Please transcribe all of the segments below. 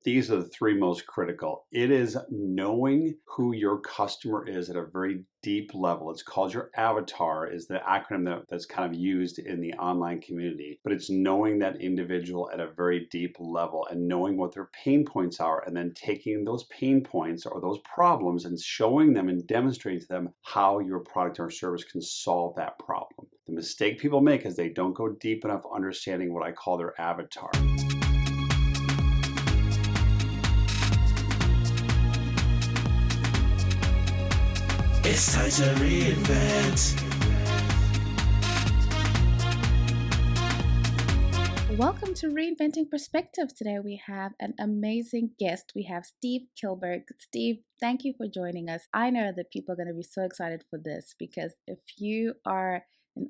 These are the three most critical. It is knowing who your customer is at a very deep level. It's called your avatar, is the acronym that's kind of used in the online community. But it's knowing that individual at a very deep level and knowing what their pain points are, and then taking those pain points or those problems and showing them and demonstrating to them how your product or service can solve that problem. The mistake people make is they don't go deep enough understanding what I call their avatar. It's time to reinvent. Welcome to Reinventing Perspectives. Today we have an amazing guest. We have Steve Kilberg. Steve, thank you for joining us. I know that people are going to be so excited for this because if you are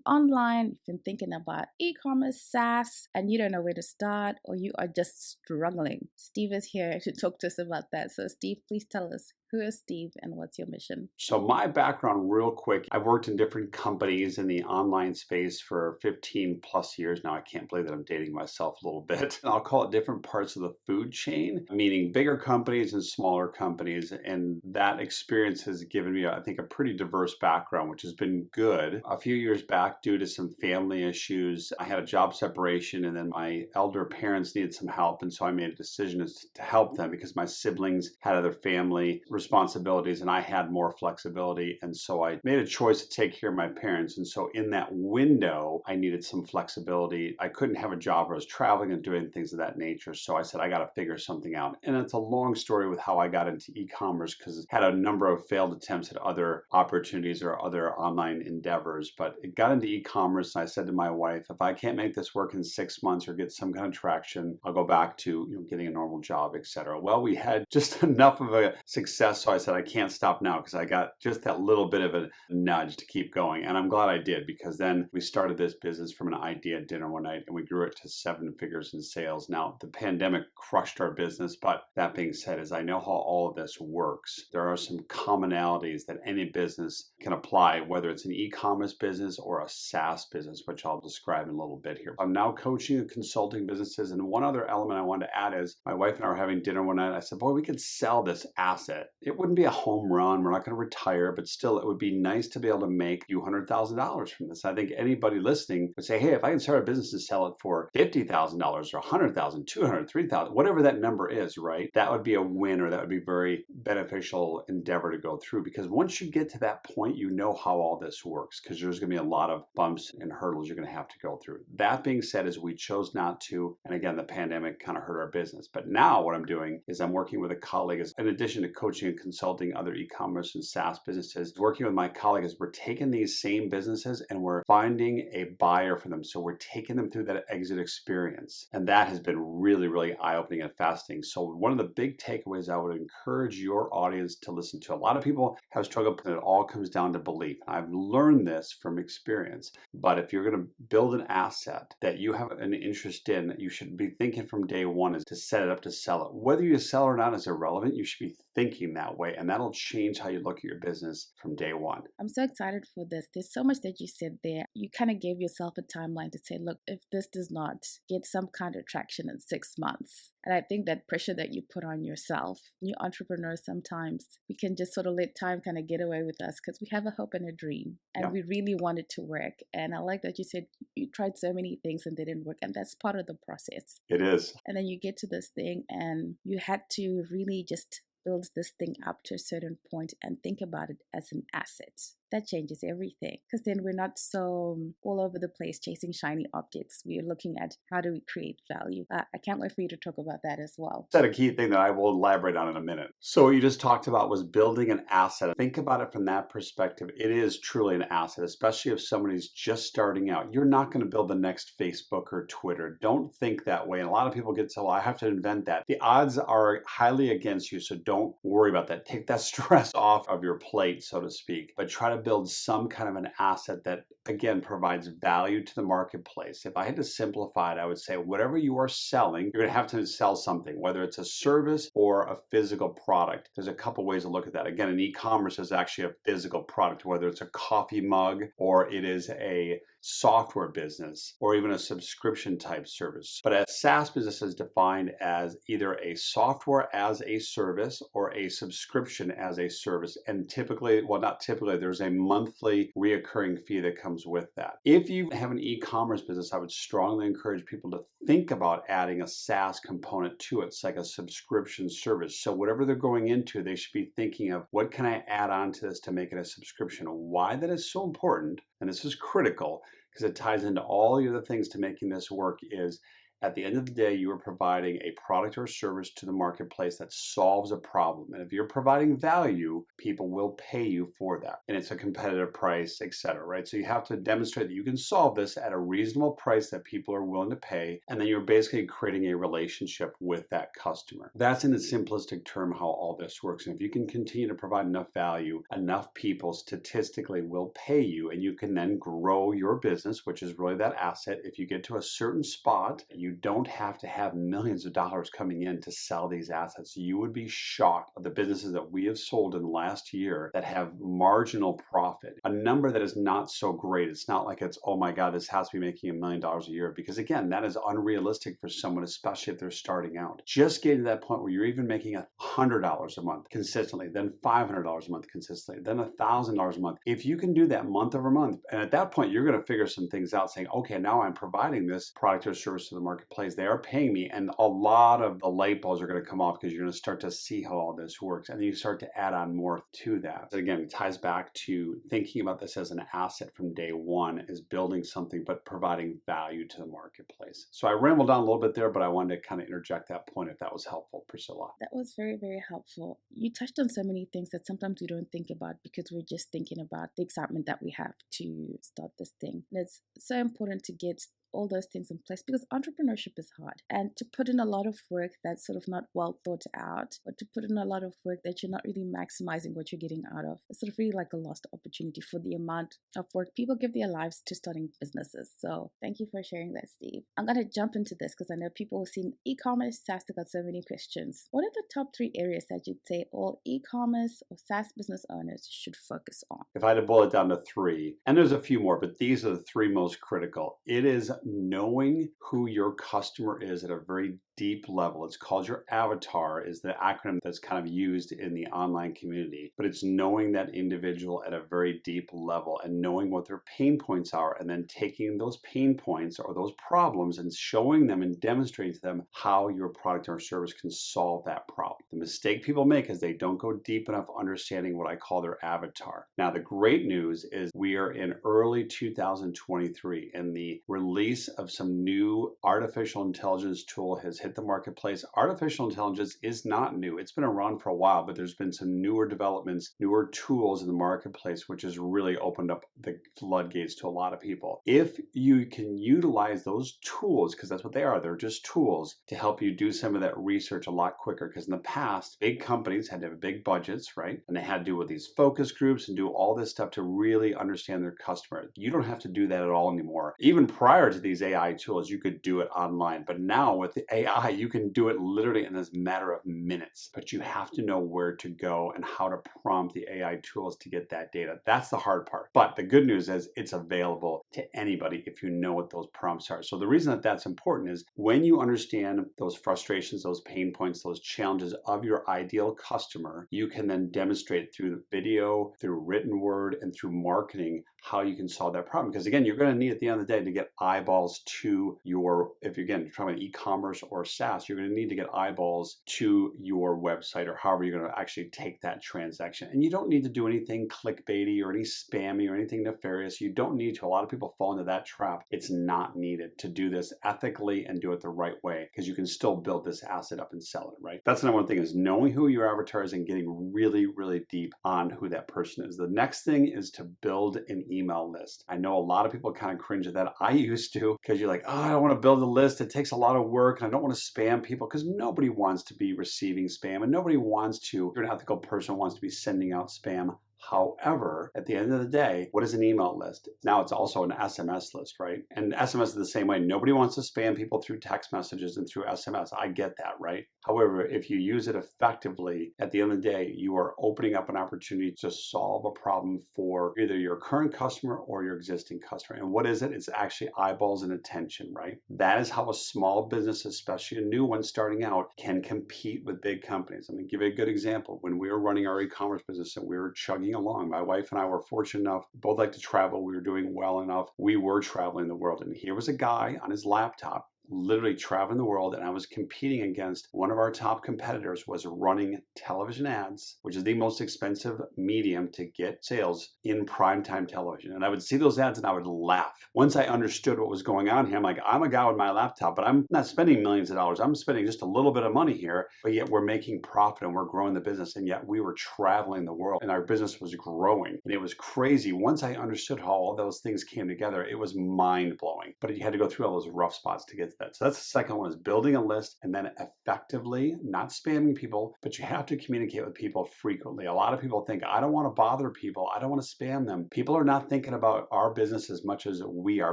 online, you've been thinking about e-commerce, SaaS, and you don't know where to start, or you are just struggling, Steve is here to talk to us about that. So Steve, please tell us, who is Steve and what's your mission? So my background real quick, I've worked in different companies in the online space for 15 plus years now. I can't believe that I'm dating myself a little bit. I'll call it different parts of the food chain, meaning bigger companies and smaller companies. And that experience has given me, I think, a pretty diverse background, which has been good. A few years back, due to some family issues, I had a job separation and then my elder parents needed some help. And so I made a decision to help them because my siblings had other family responsibilities and I had more flexibility. And so I made a choice to take care of my parents. And so in that window, I needed some flexibility. I couldn't have a job where I was traveling and doing things of that nature. So I said, I got to figure something out. And it's a long story with how I got into e-commerce because I had a number of failed attempts at other opportunities or other online endeavors. But it got into e-commerce and I said to my wife, if I can't make this work in 6 months or get some kind of traction, I'll go back to getting a normal job, etc. Well, we had just enough of a success. So I said, I can't stop now because I got just that little bit of a nudge to keep going. And I'm glad I did because then we started this business from an idea at dinner one night and we grew it to 7 figures in sales. Now, the pandemic crushed our business, but that being said, as I know how all of this works, there are some commonalities that any business can apply, whether it's an e-commerce business or a SaaS business, which I'll describe in a little bit here. I'm now coaching and consulting businesses. And one other element I wanted to add is my wife and I were having dinner one night. I said, boy, we could sell this asset. It wouldn't be a home run. We're not going to retire, but still it would be nice to be able to make a few $100,000 from this. I think anybody listening would say, hey, if I can start a business and sell it for $50,000 or $100,000, $200,000, $3,000, whatever that number is, right? That would be a win, or that would be very beneficial endeavor to go through. Because once you get to that point, you know how all this works because there's going to be a lot of bumps and hurdles you're going to have to go through. That being said, is we chose not to. And again, the pandemic kind of hurt our business. But now what I'm doing is I'm working with a colleague, in addition to coaching and consulting other e-commerce and SaaS businesses, working with my colleague is we're taking these same businesses and we're finding a buyer for them. So we're taking them through that exit experience. And that has been really, really eye-opening and fascinating. So one of the big takeaways I would encourage your audience to listen to. A lot of people have struggled, and it all comes down to belief. I've learned this from experience. But if you're going to build an asset that you have an interest in, you should be thinking from day one is to set it up to sell it. Whether you sell or not is irrelevant. You should be thinking that way, and that'll change how you look at your business from day one. I'm so excited for this. There's so much that you said there. You kind of gave yourself a timeline to say, look, if this does not get some kind of traction in 6 months, and I think that pressure that you put on yourself, new entrepreneurs, sometimes we can just sort of let time kind of get away with us because we have a hope and a dream and we really want it to work. And I like that you said you tried so many things and they didn't work, and that's part of the process. It is. And then you get to this thing and you had to really just build this thing up to a certain point and think about it as an asset. That changes everything because then we're not so all over the place chasing shiny objects. We're looking at how do we create value. I can't wait for you to talk about that as well. That's a key thing that I will elaborate on in a minute. So what you just talked about was building an asset. Think about it from that perspective. It is truly an asset, especially if somebody's just starting out. You're not going to build the next Facebook or Twitter. Don't think that way. And a lot of people get so, well, I have to invent that. The odds are highly against you, so don't worry about that. Take that stress off of your plate, so to speak, but try to build some kind of an asset that, again, provides value to the marketplace. If I had to simplify it, I would say whatever you are selling, you're going to have to sell something, whether it's a service or a physical product. There's a couple ways to look at that. Again, in e-commerce is actually a physical product, whether it's a coffee mug or it is a software business or even a subscription type service. But a SaaS business is defined as either a software as a service or a subscription as a service. And typically, well, not typically, there's a monthly reoccurring fee that comes with that. If you have an e-commerce business, I would strongly encourage people to think about adding a SaaS component to it. It's like a subscription service. So whatever they're going into, they should be thinking of what can I add on to this to make it a subscription. Why that is so important, and this is critical, because it ties into all the other things to making this work, is at the end of the day, you are providing a product or service to the marketplace that solves a problem. And if you're providing value, people will pay you for that. And it's a competitive price, etc. Right? So you have to demonstrate that you can solve this at a reasonable price that people are willing to pay. And then you're basically creating a relationship with that customer. That's in a simplistic term how all this works. And if you can continue to provide enough value, enough people statistically will pay you, and you can then grow your business, which is really that asset. If you get to a certain spot, you don't have to have millions of dollars coming in to sell these assets. You would be shocked at the businesses that we have sold in the last year that have marginal profit, a number that is not so great. It's not like it's, oh my God, this has to be making $1 million a year, because again, that is unrealistic for someone, especially if they're starting out. Just getting to that point where you're even making $100 a month consistently, then $500 a month consistently, then $1,000 a month. If you can do that month over month, and at that point, you're going to figure some things out saying, okay, now I'm providing this product or service to the marketplace. They are paying me, and a lot of the light bulbs are going to come off because you're going to start to see how all this works, and then you start to add on more to that. So again, it ties back to thinking about this as an asset from day one, is building something but providing value to the marketplace. So I rambled on a little bit there, but I wanted to kind of interject that point if that was helpful, Priscilla. That was very, very helpful. You touched on so many things that sometimes we don't think about because we're just thinking about the excitement that we have to start this thing. And it's so important to get all those things in place, because entrepreneurship is hard, and to put in a lot of work that's sort of not well thought out, or to put in a lot of work that you're not really maximizing what you're getting out of, it's sort of really like a lost opportunity for the amount of work people give their lives to starting businesses. So thank you for sharing that, Steve. I'm going to jump into this because I know people have seen e-commerce, SaaS, they got so many questions. What are the top 3 areas that you'd say all e-commerce or SaaS business owners should focus on? If I had to boil it down to 3, and there's a few more, but these are the 3 most critical. It is knowing who your customer is at a very deep level. It's called your avatar, is the acronym that's kind of used in the online community. But it's knowing that individual at a very deep level and knowing what their pain points are, and then taking those pain points or those problems and showing them and demonstrating to them how your product or service can solve that problem. The mistake people make is they don't go deep enough understanding what I call their avatar. Now, the great news is we are in early 2023, and the release of some new artificial intelligence tool has hit the marketplace. Artificial intelligence is not new. It's been around for a while, but there's been some newer developments, newer tools in the marketplace, which has really opened up the floodgates to a lot of people. If you can utilize those tools, because that's what they are, they're just tools to help you do some of that research a lot quicker. Because in the past, big companies had to have big budgets, right? And they had to do with these focus groups and do all this stuff to really understand their customer. You don't have to do that at all anymore. Even prior to these AI tools, you could do it online. But now with the AI, you can do it literally in this matter of minutes. But you have to know where to go and how to prompt the AI tools to get that data. That's the hard part. But the good news is it's available to anybody if you know what those prompts are. So the reason that that's important is when you understand those frustrations, those pain points, those challenges of your ideal customer, you can then demonstrate through video, through written word, and through marketing how you can solve that problem. Because again, you're going to need at the end of the day to get eyeballs to your, if you're again trying to e-commerce or SaaS, you're going to need to get eyeballs to your website or however you're going to actually take that transaction. And you don't need to do anything clickbaity or any spammy or anything nefarious. You don't need to. A lot of people fall into that trap. It's not needed to do this ethically and do it the right way, because you can still build this asset up and sell it, right? That's the number one thing, is knowing who your avatar is and getting really, really deep on who that person is. The next thing is to build an email list. I know a lot of people kind of cringe at that. I used to, because you're like, oh, I don't want to build a list. It takes a lot of work, and I don't want to spam people, because nobody wants to be receiving spam, and nobody wants to, if you're an ethical person, wants to be sending out spam. However, at the end of the day, what is an email list? Now it's also an SMS list, right? And SMS is the same way. Nobody wants to spam people through text messages and through SMS. I get that, right? However, if you use it effectively, at the end of the day, you are opening up an opportunity to solve a problem for either your current customer or your existing customer. And what is it? It's actually eyeballs and attention, right? That is how a small business, especially a new one starting out, can compete with big companies. I'm going to give you a good example. When we were running our e-commerce business and we were chugging along, my wife and I were fortunate enough, both like to travel. We were doing well enough. We were traveling the world. And here was a guy on his laptop literally traveling the world, and I was competing against one of our top competitors was running television ads, which is the most expensive medium to get sales in primetime television. And I would see those ads and I would laugh. Once I understood what was going on here, I'm like, I'm a guy with my laptop, but I'm not spending millions of dollars. I'm spending just a little bit of money here, but yet we're making profit and we're growing the business. And yet we were traveling the world and our business was growing. And it was crazy. Once I understood how all those things came together, it was mind blowing. But you had to go through all those rough spots to get to that. So that's the second one, is building a list and then effectively, not spamming people, but you have to communicate with people frequently. A lot of people think, I don't want to bother people. I don't want to spam them. People are not thinking about our business as much as we are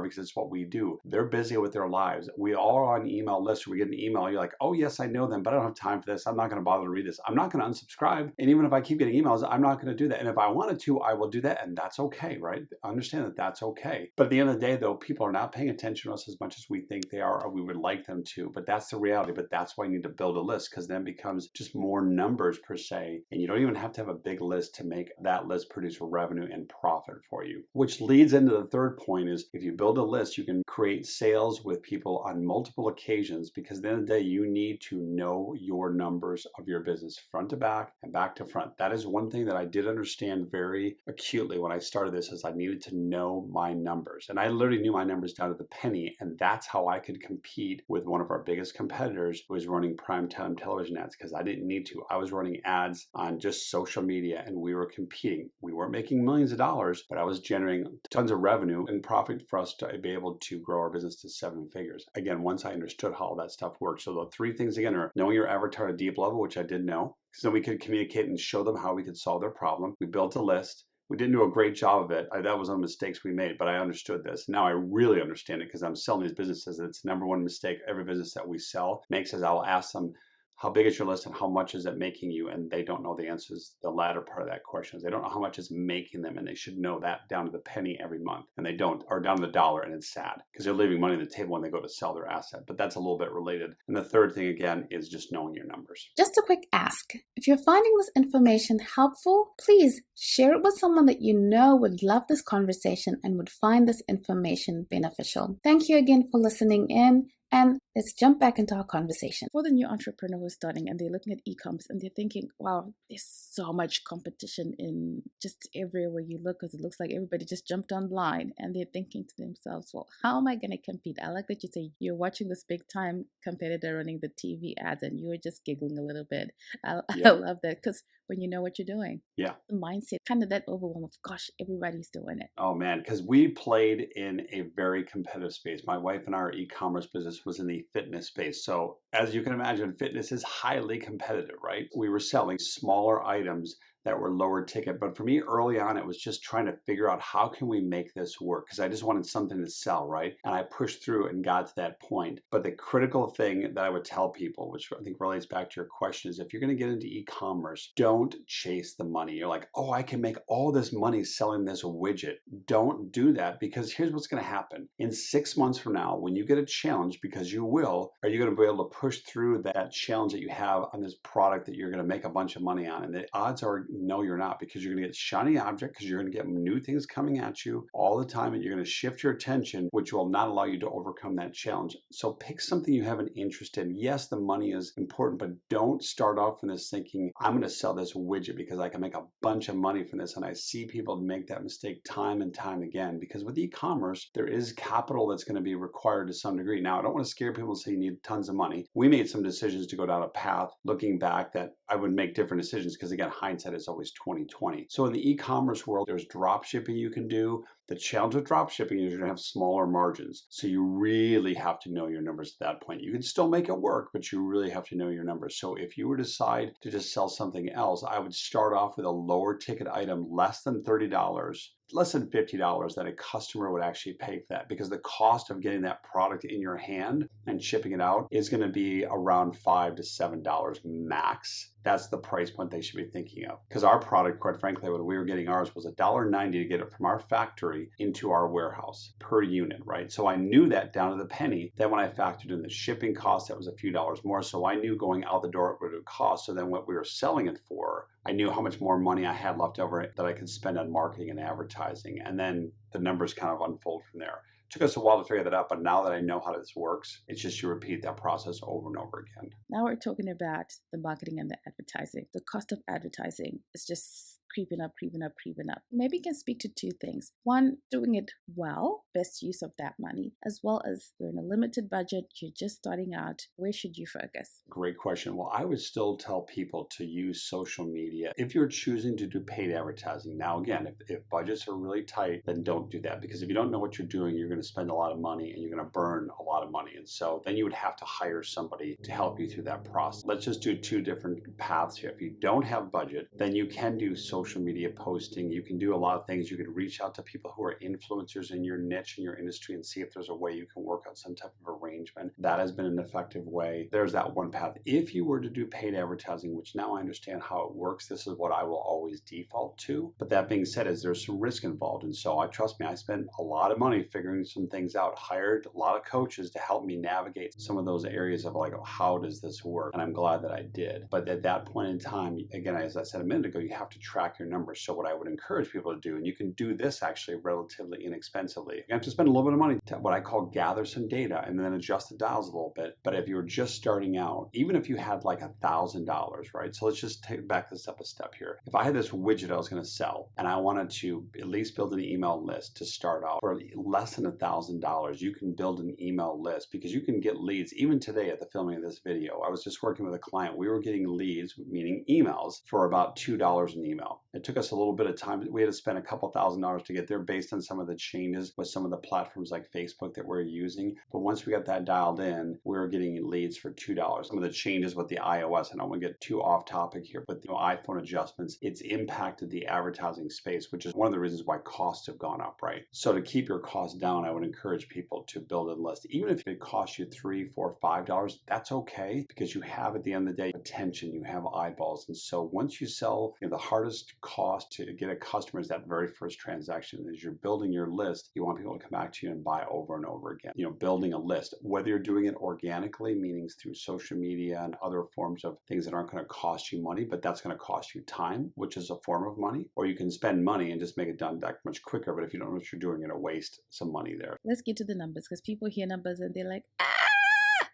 because it's what we do. They're busy with their lives. We all are on email lists. We get an email. You're like, oh, yes, I know them, but I don't have time for this. I'm not going to bother to read this. I'm not going to unsubscribe. And even if I keep getting emails, I'm not going to do that. And if I wanted to, I will do that. And that's okay, right? Understand that that's okay. But at the end of the day, though, people are not paying attention to us as much as we think they are or we would like them to, but that's the reality. But that's why you need to build a list, because then it becomes just more numbers per se, and you don't even have to have a big list to make that list produce revenue and profit for you. Which leads into the third point, is if you build a list, you can create sales with people on multiple occasions, because at the end of the day, you need to know your numbers of your business front to back and back to front. That is one thing that I did understand very acutely when I started this, is I needed to know my numbers. And I literally knew my numbers down to the penny, and that's how I could compete with one of our biggest competitors who was running primetime television ads, because I didn't need to. I was running ads on just social media and we were competing. We weren't making millions of dollars, but I was generating tons of revenue and profit for us to be able to grow our business to 7 figures. Again, once I understood how all that stuff works. So the three things again are knowing your avatar at a deep level, which I did know, so we could communicate and show them how we could solve their problem. We built a list. We didn't do a great job of it. That was one of the mistakes we made, but I understood this. Now I really understand it because I'm selling these businesses. It's the number one mistake every business that we sell makes, is I'll ask them, how big is your list and how much is it making you? And they don't know the answers. The latter part of that question is they don't know how much it's making them, and they should know that down to the penny every month. And they don't, or down to the dollar, and it's sad because they're leaving money on the table when they go to sell their asset. But that's a little bit related. And the third thing again is just knowing your numbers. Just a quick ask. If you're finding this information helpful, please share it with someone that you know would love this conversation and would find this information beneficial. Thank you again for listening in. And let's jump back into our conversation. For the new entrepreneur who's starting and they're looking at e-commerce and they're thinking, wow, there's so much competition in just everywhere you look, because it looks like everybody just jumped online, and they're thinking to themselves, well, how am I going to compete? I like that you say you're watching this big time competitor running the TV ads and you were just giggling a little bit. I love that, because when you know what you're doing, the mindset, kind of that overwhelm of, gosh, everybody's doing it. Oh man, because we played in a very competitive space. My wife and our e-commerce business was in the fitness space. So as you can imagine, fitness is highly competitive, right? We were selling smaller items that were lower ticket. But for me early on, it was just trying to figure out how can we make this work? Because I just wanted something to sell, right? And I pushed through and got to that point. But the critical thing that I would tell people, which I think relates back to your question, is if you're going to get into e-commerce, don't chase the money. You're like, oh, I can make all this money selling this widget. Don't do that, because here's what's going to happen. In 6 months from now, when you get a challenge, because you will, are you going to be able to push through that challenge that you have on this product that you're going to make a bunch of money on? And the odds are no, you're not, because you're going to get shiny object, because you're going to get new things coming at you all the time, and you're going to shift your attention, which will not allow you to overcome that challenge. So pick something you have an interest in. Yes, the money is important, but don't start off from this thinking, I'm going to sell this widget because I can make a bunch of money from this. And I see people make that mistake time and time again, because with e-commerce, there is capital that's going to be required to some degree. Now, I don't want to scare people and say you need tons of money. We made some decisions to go down a path looking back that I would make different decisions, because again, hindsight is always 20/20. So in the e-commerce world, there's drop shipping you can do. The challenge with drop shipping is you're going to have smaller margins. So you really have to know your numbers at that point. You can still make it work, but you really have to know your numbers. So if you were to decide to just sell something else, I would start off with a lower ticket item, less than $30, less than $50 that a customer would actually pay for that, because the cost of getting that product in your hand and shipping it out is going to be around $5 to $7 max. That's the price point they should be thinking of. Because our product, quite frankly, when we were getting ours was $1.90 to get it from our factory into our warehouse per unit, right? So I knew that down to the penny. Then when I factored in the shipping cost, that was a few dollars more. So I knew going out the door what it would cost. So then what we were selling it for, I knew how much more money I had left over that I could spend on marketing and advertising. And then the numbers kind of unfold from there. Took us a while to figure that out, but now that I know how this works, it's just you repeat that process over and over again. Now we're talking about the marketing and the advertising. The cost of advertising is just creeping up, creeping up, creeping up. Maybe you can speak to two things. One, doing it well, best use of that money, as well as you're in a limited budget, you're just starting out. Where should you focus? Great question. Well, I would still tell people to use social media if you're choosing to do paid advertising. Now, again, if budgets are really tight, then don't do that, because if you don't know what you're doing, you're going to spend a lot of money and you're going to burn a lot of money. And so then you would have to hire somebody to help you through that process. Let's just do two different paths here. If you don't have budget, then you can do social media posting. You can do a lot of things. You can reach out to people who are influencers in your niche, in your industry, and see if there's a way you can work out some type of arrangement. That has been an effective way. There's that one path. If you were to do paid advertising, which now I understand how it works, this is what I will always default to. But that being said, is there's some risk involved. And so trust me, I spent a lot of money figuring some things out, hired a lot of coaches to help me navigate some of those areas of like, oh, how does this work? And I'm glad that I did. But at that point in time, again, as I said a minute ago, you have to track your numbers. So what I would encourage people to do, and you can do this actually relatively inexpensively, you have to spend a little bit of money to what I call gather some data and then adjust the dials a little bit. But if you're just starting out, even if you had like $1,000, right? So let's just back this up a step here. If I had this widget I was going to sell and I wanted to at least build an email list to start out for less than $1,000, you can build an email list, because you can get leads. Even today at the filming of this video, I was just working with a client. We were getting leads, meaning emails, for about $2 an email. It took us a little bit of time. We had to spend a couple $1,000s to get there based on some of the changes with some of the platforms like Facebook that we're using. But once we got that dialed in, we were getting leads for $2. Some of the changes with the iOS, and I don't want to get too off topic here, but the iPhone adjustments, it's impacted the advertising space, which is one of the reasons why costs have gone up, right? So to keep your costs down, I would encourage people to build a list. Even if it costs you $3, $4, $5, that's okay, because you have, at the end of the day, attention, you have eyeballs. And so once you sell, the hardest cost to get a customer is that very first transaction. As you're building your list, you want people to come back to you and buy over and over again. Building a list, whether you're doing it organically, meaning through social media and other forms of things that aren't going to cost you money, but that's going to cost you time, which is a form of money, or you can spend money and just make it done that much quicker. But if you don't know what you're doing, you're going to waste some money there. Let's get to the numbers, because people hear numbers and they're like,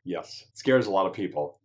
Yes, it scares a lot of people.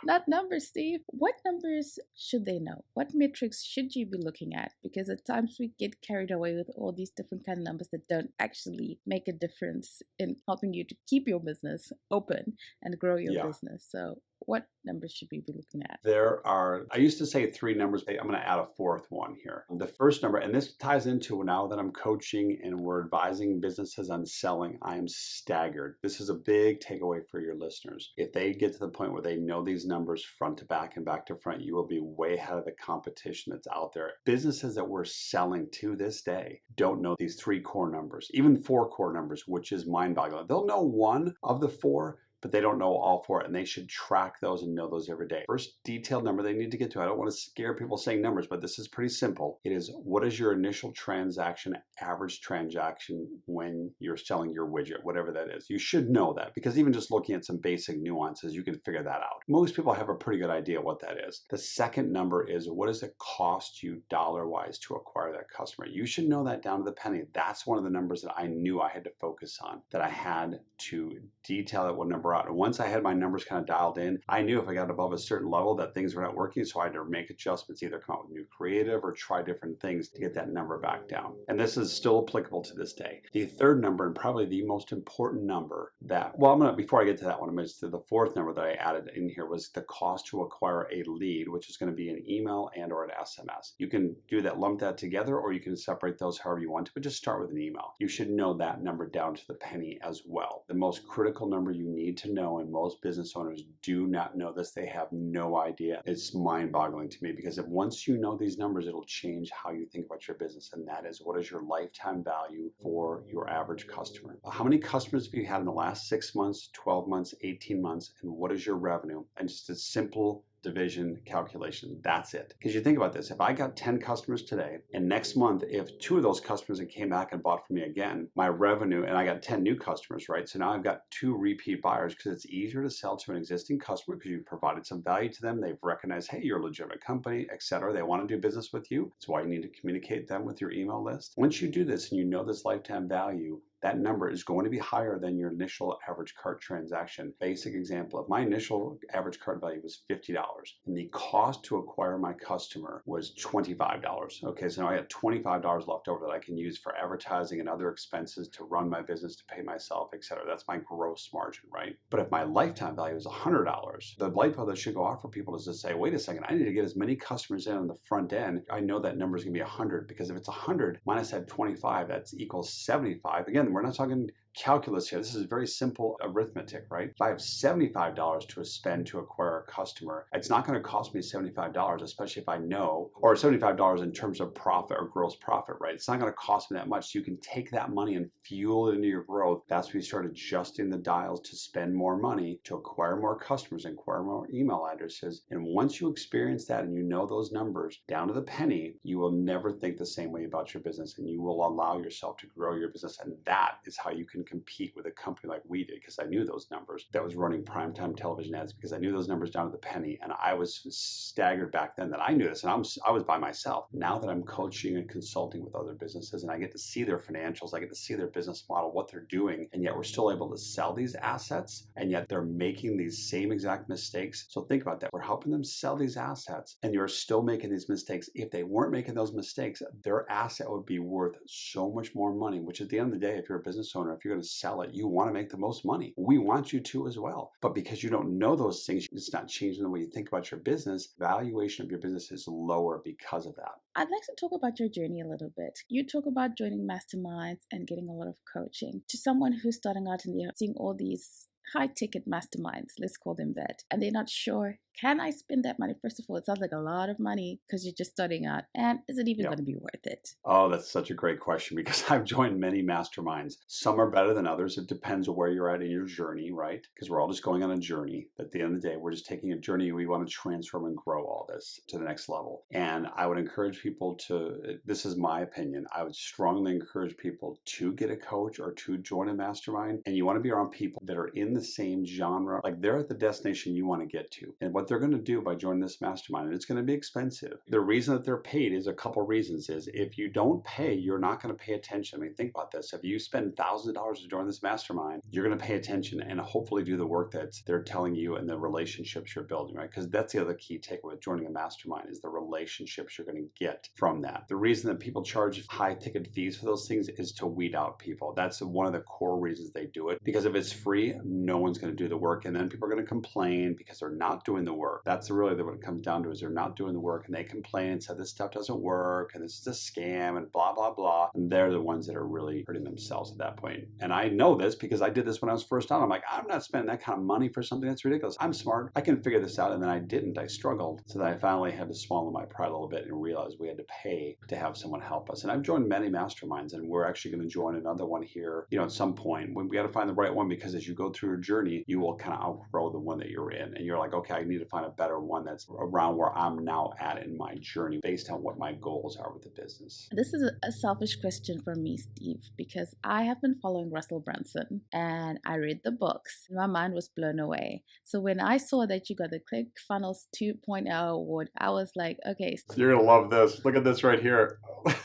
Not numbers, Steve. What numbers should they know? What metrics should you be looking at? Because at times we get carried away with all these different kind of numbers that don't actually make a difference in helping you to keep your business open and grow your business. So what numbers should we be looking at? I used to say 3 numbers. I'm going to add a 4th one here. The first number, and this ties into now that I'm coaching and we're advising businesses on selling, I am staggered. This is a big takeaway for your listeners. If they get to the point where they know these numbers front to back and back to front, you will be way ahead of the competition that's out there. Businesses that we're selling to this day don't know these 3 core numbers, even 4 core numbers, which is mind-boggling. They'll know one of the 4, but they don't know all 4, and they should track those and know those every day. First detailed number they need to get to, I don't want to scare people saying numbers, but this is pretty simple. It is, what is your initial transaction, average transaction when you're selling your widget, whatever that is. You should know that, because even just looking at some basic nuances, you can figure that out. Most people have a pretty good idea what that is. The second number is, what does it cost you dollar-wise to acquire that customer? You should know that down to the penny. That's one of the numbers that I knew I had to focus on, that I had to detail at what number number out. And once I had my numbers kind of dialed in, I knew if I got above a certain level that things were not working. So I had to make adjustments, either come up with new creative or try different things to get that number back down. And this is still applicable to this day. The third number, and probably the most important number that, well, before I get to that one, I'm going to say the fourth number that I added in here was the cost to acquire a lead, which is going to be an email and or an SMS. You can do that, lump that together, or you can separate those however you want to, but just start with an email. You should know that number down to the penny as well. The most critical number you need to know, and most business owners do not know this, they have no idea. It's mind-boggling to me, because if once you know these numbers, it'll change how you think about your business, and that is, what is your lifetime value for your average customer? How many customers have you had in the last 6 months, 12 months, 18 months, and what is your revenue? And just a simple division calculation. That's it. Because you think about this, if I got 10 customers today, and next month, if 2 of those customers came back and bought from me again, my revenue, and I got 10 new customers, right? So now I've got 2 repeat buyers, because it's easier to sell to an existing customer because you've provided some value to them. They've recognized, hey, you're a legitimate company, etc. They want to do business with you. That's why you need to communicate them with your email list. Once you do this and you know this lifetime value, that number is going to be higher than your initial average cart transaction. Basic example, if my initial average cart value was $50 and the cost to acquire my customer was $25. Okay, so now I have $25 left over that I can use for advertising and other expenses to run my business, to pay myself, etc. That's my gross margin, right? But if my lifetime value is $100, the light bulb that should go off for people is to say, wait a second, I need to get as many customers in on the front end. I know that number is going to be 100, because if it's 100 minus that 25, that's equals 75. Again, we're not talking calculus here. This is very simple arithmetic, right? If I have $75 to spend to acquire a customer, it's not going to cost me $75, especially if I know, or $75 in terms of profit or gross profit, right? It's not going to cost me that much. So you can take that money and fuel it into your growth. That's when you start adjusting the dials to spend more money, to acquire more customers, acquire more email addresses. And once you experience that and you know those numbers down to the penny, you will never think the same way about your business, and you will allow yourself to grow your business. And that is how you can compete with a company like we did, because I knew those numbers, that was running primetime television ads, because I knew those numbers down to the penny. And I was staggered back then that I knew this, and I was by myself. Now that I'm coaching and consulting with other businesses, and I get to see their financials, I get to see their business model, what they're doing, and yet we're still able to sell these assets, and yet they're making these same exact mistakes. So think about that. We're helping them sell these assets, and you're still making these mistakes. If they weren't making those mistakes, their asset would be worth so much more money, which at the end of the day, if you're a business owner, if you're going to sell it, you want to make the most money. We want you to as well. But because you don't know those things, it's not changing the way you think about your business. Valuation of your business is lower because of that. I'd like to talk about your journey a little bit. You talk about joining masterminds and getting a lot of coaching. To someone who's starting out and they're seeing all these high-ticket masterminds, let's call them that, and they're not sure, can I spend that money? First of all, it sounds like a lot of money because you're just starting out, and is it even going to be worth it? Oh, that's such a great question, because I've joined many masterminds. Some are better than others. It depends on where you're at in your journey, right? Because we're all just going on a journey. But at the end of the day, we're just taking a journey. We want to transform and grow all this to the next level. And I would encourage people to, this is my opinion, I would strongly encourage people to get a coach or to join a mastermind. And you want to be around people that are in the same genre, like they're at the destination you want to get to. And what they're going to do by joining this mastermind, and it's going to be expensive. The reason that they're paid is a couple reasons. Is if you don't pay, you're not going to pay attention. I mean, think about this. If you spend thousands of dollars to join this mastermind, you're going to pay attention and hopefully do the work that they're telling you and the relationships you're building, right? Because that's the other key takeaway with joining a mastermind, is the relationships you're going to get from that. The reason that people charge high ticket fees for those things is to weed out people. That's one of the core reasons they do it. Because if it's free, no one's going to do the work, and then people are going to complain because they're not doing the work. That's really what it comes down to, is they're not doing the work, and they complain and say this stuff doesn't work and this is a scam and blah, blah, blah. And they're the ones that are really hurting themselves at that point. And I know this because I did this when I was first on. I'm like, I'm not spending that kind of money for something that's ridiculous. I'm smart. I can figure this out. And then I didn't. I struggled. So then I finally had to swallow my pride a little bit and realize we had to pay to have someone help us. And I've joined many masterminds, and we're actually going to join another one here, at some point. When we got to find the right one, because as you go through your journey, you will kind of outgrow the one that you're in. And you're like, okay, I need to find a better one that's around where I'm now at in my journey based on what my goals are with the business. This is a selfish question for me, Steve, because I have been following Russel Brunson and I read the books. My mind was blown away. So when I saw that you got the ClickFunnels 2.0 award, I was like, okay. You're going to love this. Look at this right here.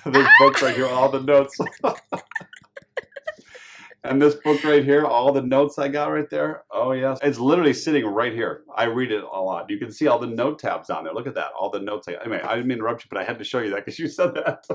This book right here, all the notes. And this book right here, all the notes I got right there. Oh, yes. It's literally sitting right here. I read it a lot. You can see all the note tabs on there. Look at that. All the notes. Anyway, I didn't mean to interrupt you, but I had to show you that because you said that.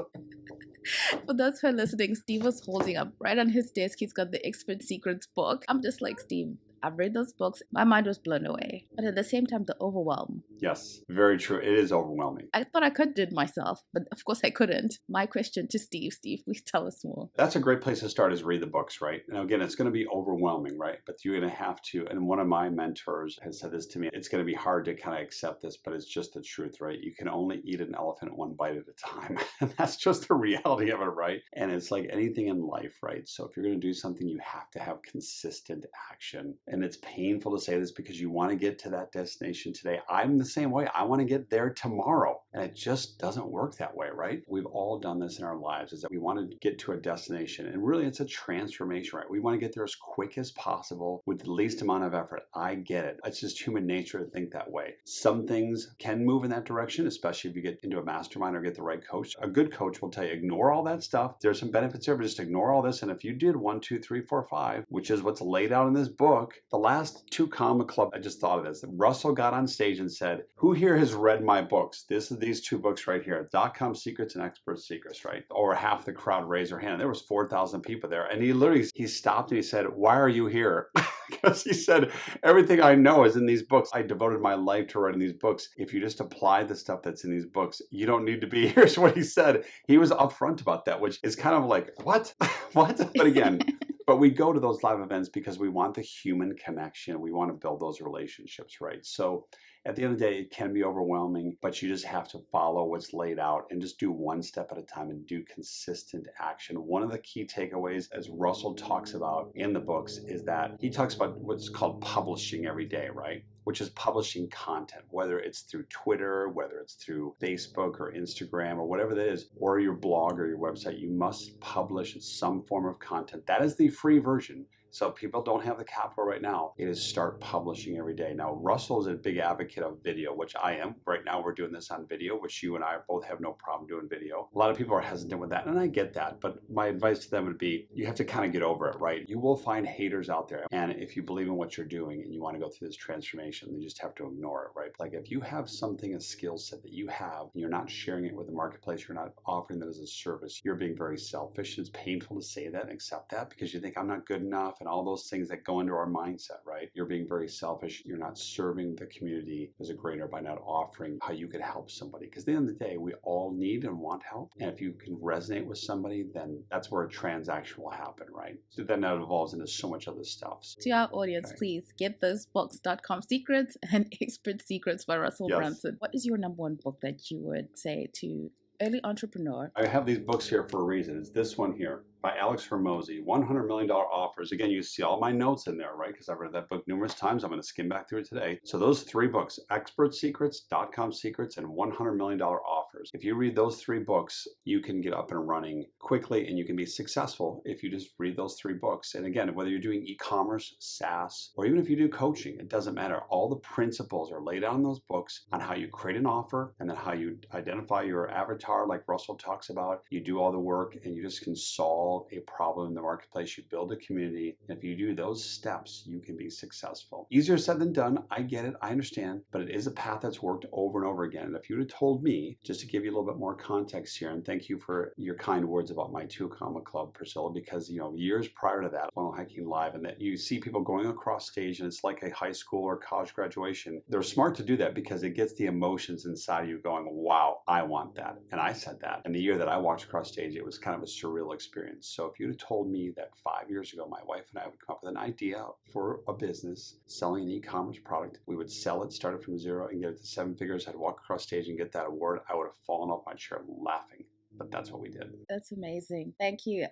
For those who are listening, Steve was holding up right on his desk. He's got the Expert Secrets book. I'm just like, Steve, I've read those books. My mind was blown away. But at the same time, the overwhelm. Yes, very true. It is overwhelming. I thought I could do it myself, but of course I couldn't. My question to Steve, please tell us more. That's a great place to start, is read the books, right? Now, again, it's going to be overwhelming, right? But you're going to have to, and one of my mentors has said this to me, it's going to be hard to kind of accept this, but it's just the truth, right? You can only eat an elephant one bite at a time. And that's just the reality of it, right? And it's like anything in life, right? So if you're going to do something, you have to have consistent action. And it's painful to say this because you want to get to that destination today. I'm the same way. I want to get there tomorrow. And it just doesn't work that way, right? We've all done this in our lives, is that we want to get to a destination. And really, it's a transformation, right? We want to get there as quick as possible with the least amount of effort. I get it. It's just human nature to think that way. Some things can move in that direction, especially if you get into a mastermind or get the right coach. A good coach will tell you, ignore all that stuff. There's some benefits there, but just ignore all this. And if you did 1, 2, 3, 4, 5, which is what's laid out in this book, the last 2 Comma Club, I just thought of this. Russell got on stage and said, who here has read my books? These 2 books right here, Dotcom Secrets and Expert Secrets, right? Or half the crowd raised their hand. There was 4,000 people there. And he stopped and he said, why are you here? Because he said, everything I know is in these books. I devoted my life to writing these books. If you just apply the stuff that's in these books, you don't need to be here. Is what he said. He was upfront about that, which is kind of like, what? What? But again, but we go to those live events because we want the human connection. We want to build those relationships, right? So at the end of the day, it can be overwhelming, but you just have to follow what's laid out and just do one step at a time and do consistent action. One of the key takeaways, as Russell talks about in the books, is that he talks about what's called publishing every day, right? Which is publishing content, whether it's through Twitter, whether it's through Facebook or Instagram or whatever that is, or your blog or your website. You must publish some form of content. That is the free version. So if people don't have the capital right now, it is start publishing every day. Now, Russell is a big advocate of video, which I am. Right now, we're doing this on video, which you and I both have no problem doing video. A lot of people are hesitant with that, and I get that. But my advice to them would be, you have to kind of get over it, right? You will find haters out there. And if you believe in what you're doing and you want to go through this transformation, you just have to ignore it, right? Like if you have something, a skill set that you have, and you're not sharing it with the marketplace, you're not offering that as a service, you're being very selfish. It's painful to say that and accept that because you think I'm not good enough and all those things that go into our mindset, right? You're being very selfish. You're not serving the community as a greater by not offering how you could help somebody. Because at the end of the day, we all need and want help. And if you can resonate with somebody, then that's where a transaction will happen, right? So then that evolves into so much other stuff. To our audience, please get those books, Dotcom Secrets and Expert Secrets by Russell Brunson. What is your number one book that you would say to early entrepreneur? I have these books here for a reason. It's this one here by Alex Hormozi, $100 million offers. Again, you see all my notes in there, right? Because I've read that book numerous times. I'm going to skim back through it today. So those 3 books, Expert Secrets, Dotcom Secrets, and $100 million offers. If you read those 3 books, you can get up and running quickly and you can be successful if you just read those 3 books. And again, whether you're doing e-commerce, SaaS, or even if you do coaching, it doesn't matter. All the principles are laid out in those books on how you create an offer and then how you identify your avatar, like Russell talks about. You do all the work and you just can solve a problem in the marketplace. You build a community. And if you do those steps, you can be successful. Easier said than done. I get it. I understand. But it is a path that's worked over and over again. And if you would have told me, just to give you a little bit more context here, and thank you for your kind words about my 2 Comma Club, Priscilla, because, years prior to that, Funnel Hacking Live, and that you see people going across stage and it's like a high school or college graduation. They're smart to do that because it gets the emotions inside you going, wow, I want that. And I said that. And the year that I walked across stage, it was kind of a surreal experience. So if you'd have told me that 5 years ago, my wife and I would come up with an idea for a business selling an e-commerce product, we would sell it, start it from zero and get it to 7 figures, I'd walk across stage and get that award, I would have fallen off my chair laughing. But that's what we did. That's amazing. Thank you.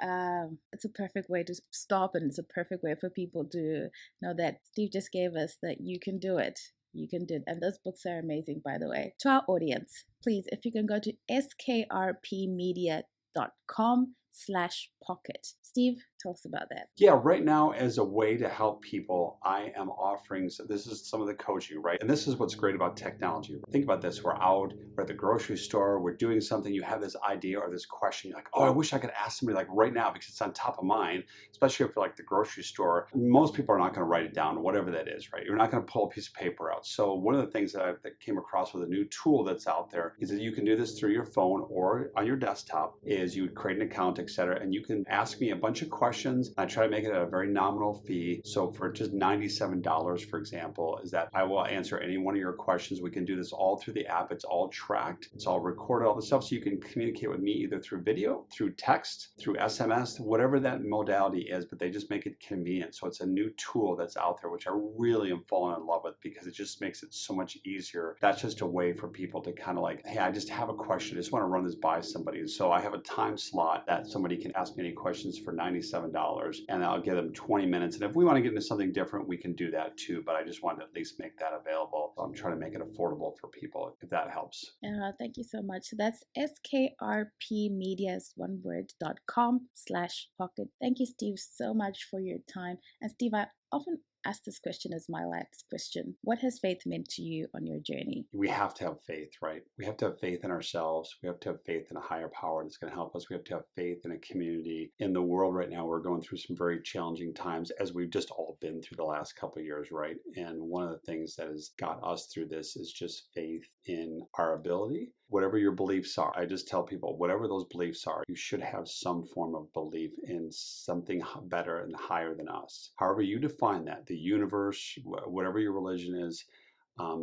It's a perfect way to stop, and it's a perfect way for people to know that Steve just gave us that you can do it. You can do it. And those books are amazing, by the way. To our audience, please, if you can go to skrpmedia.com eCom/pocket. Steve, tell us about that. Yeah, right now, as a way to help people, I am offering, so this is some of the coaching, right? And this is what's great about technology. Think about this. We're out, we're at the grocery store, we're doing something, you have this idea or this question, you're like, oh, I wish I could ask somebody like right now because it's on top of mind, especially if you're like the grocery store. Most people are not going to write it down, whatever that is, right? You're not going to pull a piece of paper out. So one of the things that came across with a new tool that's out there is that you can do this through your phone or on your desktop, is you would create an account, etc., and you can ask me a bunch of questions. I try to make it at a very nominal fee. So for just $97, for example, is that I will answer any one of your questions. We can do this all through the app. It's all tracked. It's all recorded, all the stuff. So you can communicate with me either through video, through text, through SMS, whatever that modality is, but they just make it convenient. So it's a new tool that's out there, which I really am falling in love with because it just makes it so much easier. That's just a way for people to kind of like, hey, I just have a question. I just want to run this by somebody. So I have a time slot that somebody can ask me any questions for $97, and I'll give them 20 minutes. And if we want to get into something different, we can do that too. But I just wanted to at least make that available. So I'm trying to make it affordable for people, if that helps. Thank you so much. That's skrpmedia.com/pocket. Thank you, Steve, so much for your time. And Steve, I often ask this question as my last question. What has faith meant to you on your journey? We have to have faith, right? We have to have faith in ourselves. We have to have faith in a higher power that's going to help us. We have to have faith in a community. In the world right now, we're going through some very challenging times, as we've just all been through the last couple of years, right? And one of the things that has got us through this is just faith in our ability. Whatever your beliefs are, I just tell people, whatever those beliefs are, you should have some form of belief in something better and higher than us. However you define that, the universe, whatever your religion is,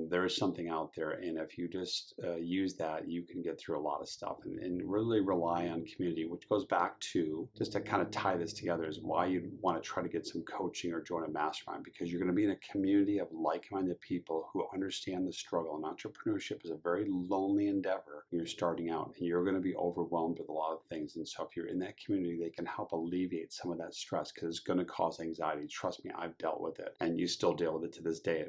there is something out there, and if you just use that, you can get through a lot of stuff and really rely on community, which goes back to, just to kind of tie this together, is why you'd want to try to get some coaching or join a mastermind, because you're going to be in a community of like-minded people who understand the struggle. And entrepreneurship is a very lonely endeavor when you're starting out, and you're going to be overwhelmed with a lot of things. And so if you're in that community, they can help alleviate some of that stress, because it's going to cause anxiety. Trust me, I've dealt with it, and you still deal with it to this day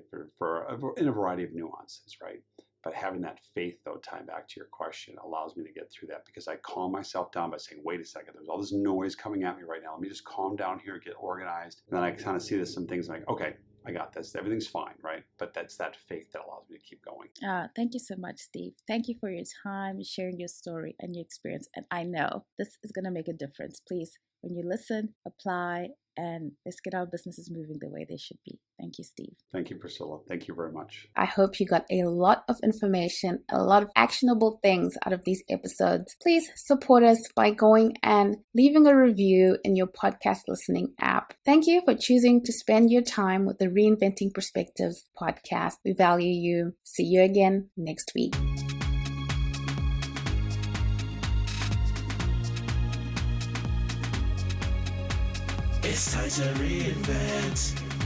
in a variety of nuances, right? But having that faith, though, tying back to your question, allows me to get through that, because I calm myself down by saying, wait a second, there's all this noise coming at me right now. Let me just calm down here, get organized. And then I kind of see some things like, okay, I got this. Everything's fine, right? But that's that faith that allows me to keep going. Thank you so much, Steve. Thank you for your time, sharing your story and your experience. And I know this is going to make a difference. Please, when you listen, apply, and let's get our businesses moving the way they should be. Thank you, Steve. Thank you, Priscilla. Thank you very much. I hope you got a lot of information, a lot of actionable things out of these episodes. Please support us by going and leaving a review in your podcast listening app. Thank you for choosing to spend your time with the Reinventing Perspectives podcast. We value you. See you again next week. It's time to reinvent.